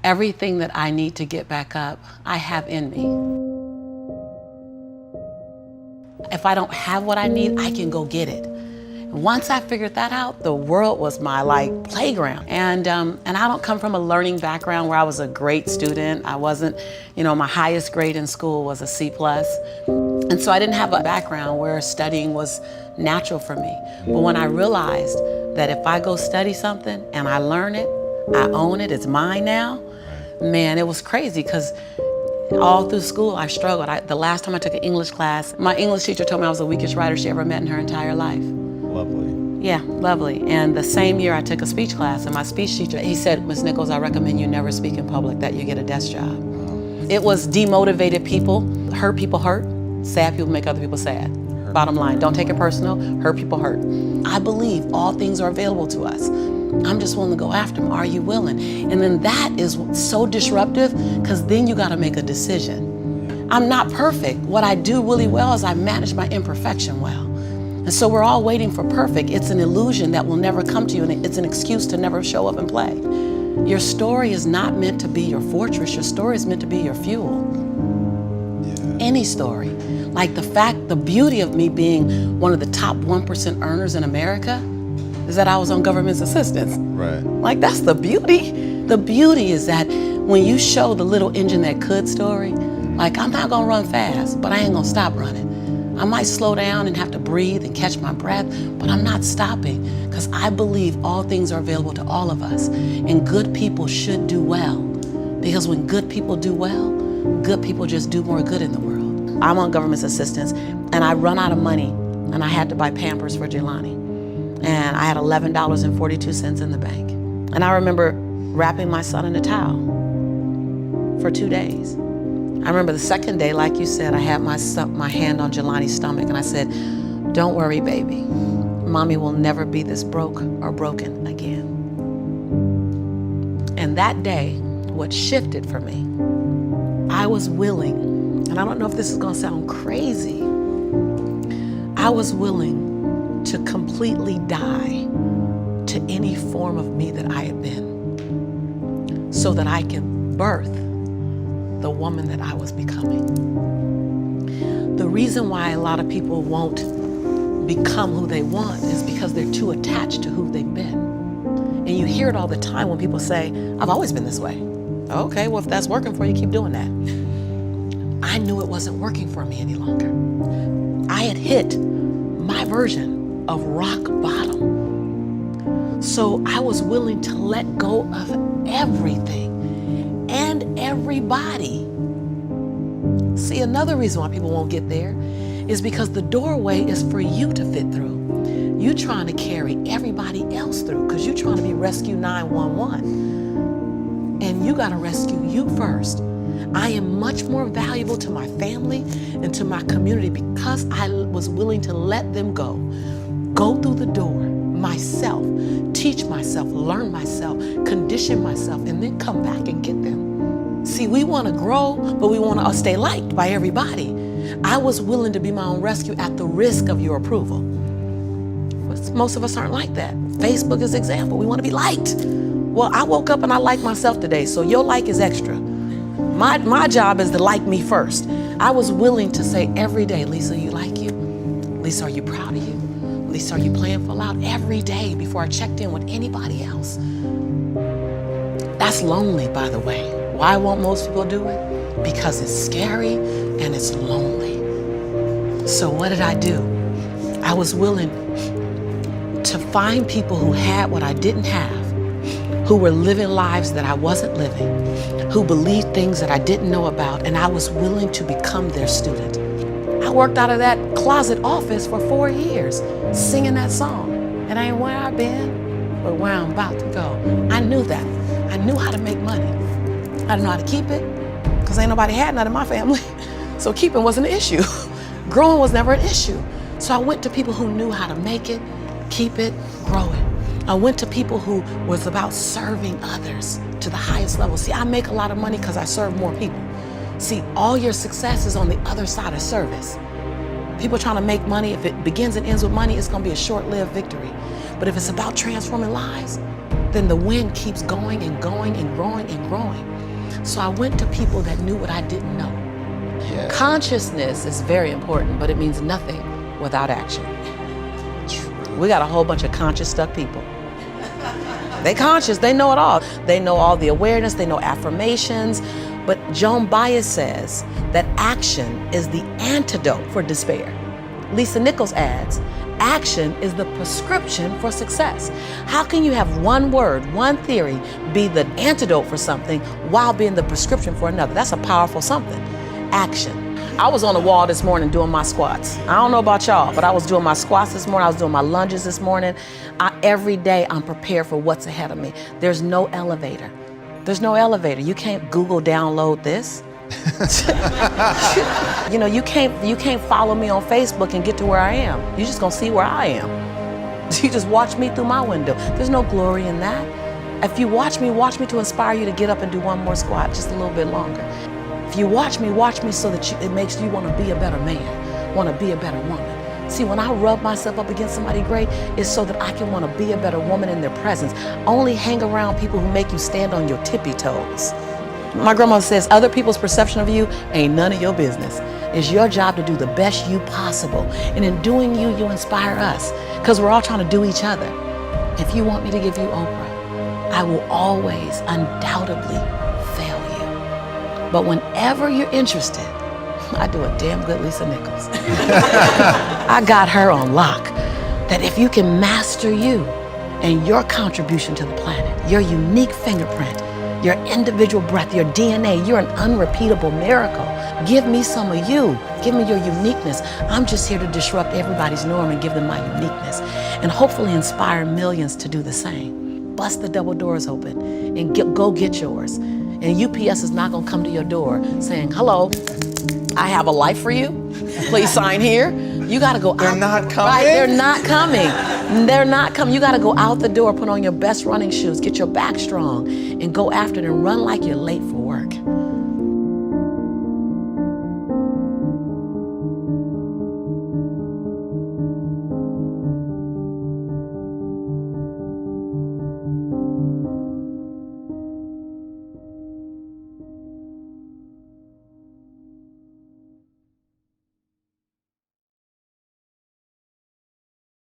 Everything that I need to get back up, I have in me. If I don't have what I need, I can go get it. Once I figured that out, the world was my playground. And I don't come from a learning background where I was a great student. I wasn't, my highest grade in school was a C+. And so I didn't have a background where studying was natural for me. But when I realized that if I go study something and I learn it, I own it, it's mine now, man, it was crazy because all through school I struggled. The last time I took an English class, my English teacher told me I was the weakest writer she ever met in her entire life. Lovely. Yeah, lovely. And the same year I took a speech class, and my speech teacher, he said, "Ms. Nichols, I recommend you never speak in public, that you get a desk job." It was demotivated people. Hurt people hurt. Sad people make other people sad. Bottom line, don't take it personal. Hurt people hurt. I believe all things are available to us. I'm just willing to go after them. Are you willing? And then that is so disruptive because then you got to make a decision. I'm not perfect. What I do really well is I manage my imperfection well. And so we're all waiting for perfect. It's an illusion that will never come to you, and it's an excuse to never show up and play. Your story is not meant to be your fortress. Your story is meant to be your fuel. Yeah. Any story. Like the beauty of me being one of the top 1% earners in America is that I was on government's assistance. Right. That's the beauty. The beauty is that when you show the little engine that could story, I'm not gonna run fast, but I ain't gonna stop running. I might slow down and have to breathe and catch my breath, but I'm not stopping because I believe all things are available to all of us, and good people should do well, because when good people do well, good people just do more good in the world. I'm on government assistance and I run out of money and I had to buy Pampers for Jelani, and I had $11.42 in the bank. And I remember wrapping my son in a towel for 2 days. I remember the second day, like you said, I had my hand on Jelani's stomach and I said, "Don't worry, baby. Mommy will never be this broke or broken again." And that day, what shifted for me, I was willing, and I don't know if this is gonna sound crazy, I was willing to completely die to any form of me that I had been so that I can birth the woman that I was becoming. The reason why a lot of people won't become who they want is because they're too attached to who they've been. And you hear it all the time when people say, "I've always been this way." Okay, well, if that's working for you, keep doing that. I knew it wasn't working for me any longer. I had hit my version of rock bottom. So I was willing to let go of everything and everybody. See, another reason why people won't get there is because the doorway is for you to fit through. You're trying to carry everybody else through because you're trying to be Rescue 911. And you gotta rescue you first. I am much more valuable to my family and to my community because I was willing to let them go through the door myself, teach myself, learn myself, condition myself, and then come back and get them. See, we want to grow, but we want to stay liked by everybody. I was willing to be my own rescue at the risk of your approval. But most of us aren't like that. Facebook is an example. We want to be liked. Well, I woke up and I like myself today, so your like is extra. My job is to like me first. I was willing to say every day, "Lisa, you like you? Lisa, are you proud of you? Lisa, are you playing full out?" Every day before I checked in with anybody else. That's lonely, by the way. Why won't most people do it? Because it's scary and it's lonely. So what did I do? I was willing to find people who had what I didn't have, who were living lives that I wasn't living, who believed things that I didn't know about, and I was willing to become their student. I worked out of that closet office for 4 years, singing that song. It ain't where I've been, but where I'm about to go. I knew that. I knew how to make money. I didn't know how to keep it, because ain't nobody had none in my family. So keeping wasn't an issue. Growing was never an issue. So I went to people who knew how to make it, keep it, grow it. I went to people who was about serving others to the highest level. See, I make a lot of money because I serve more people. See, all your success is on the other side of service. People trying to make money, if it begins and ends with money, it's gonna be a short-lived victory. But if it's about transforming lives, then the wind keeps going and going and growing and growing. So I went to people that knew what I didn't know. Yeah. Consciousness is very important, but it means nothing without action. True. We got a whole bunch of conscious stuck people. They conscious, they know it all. They know all the awareness, they know affirmations, but 𝙀𝙤𝙨𝙥𝙞𝙧𝙖𝙩 says that action is the antidote for despair. Lisa Nichols adds, action is the prescription for success. How can you have one word, one theory, be the antidote for something while being the prescription for another? That's a powerful something. Action. I was on the wall this morning doing my squats. I don't know about y'all, but I was doing my squats this morning. I was doing my lunges this morning. Every day I'm prepared for what's ahead of me. There's no elevator. There's no elevator. You can't Google download this. You know, you can't follow me on Facebook and get to where I am. You're just gonna see where I am. You just watch me through my window. There's no glory in that. If you watch me to inspire you to get up and do one more squat, just a little bit longer. If you watch me so that it makes you want to be a better man, want to be a better woman. See, when I rub myself up against somebody great, it's so that I can want to be a better woman in their presence. Only hang around people who make you stand on your tippy toes. My grandmother says, other people's perception of you ain't none of your business. It's your job to do the best you possible. And in doing you, you inspire us, because we're all trying to do each other. If you want me to give you Oprah, I will always undoubtedly fail you. But whenever you're interested, I do a damn good Lisa Nichols. I got her on lock, that if you can master you and your contribution to the planet, your unique fingerprint, your individual breath, your DNA, you're an unrepeatable miracle. Give me some of you. Give me your uniqueness. I'm just here to disrupt everybody's norm and give them my uniqueness, and hopefully inspire millions to do the same. Bust the double doors open and go get yours. And UPS is not gonna come to your door saying, hello, I have a life for you. Please sign here. You gotta go out. They're not coming? Right, they're not coming. They're not coming. You gotta go out the door, put on your best running shoes, get your back strong, and go after it and run like you're late for work.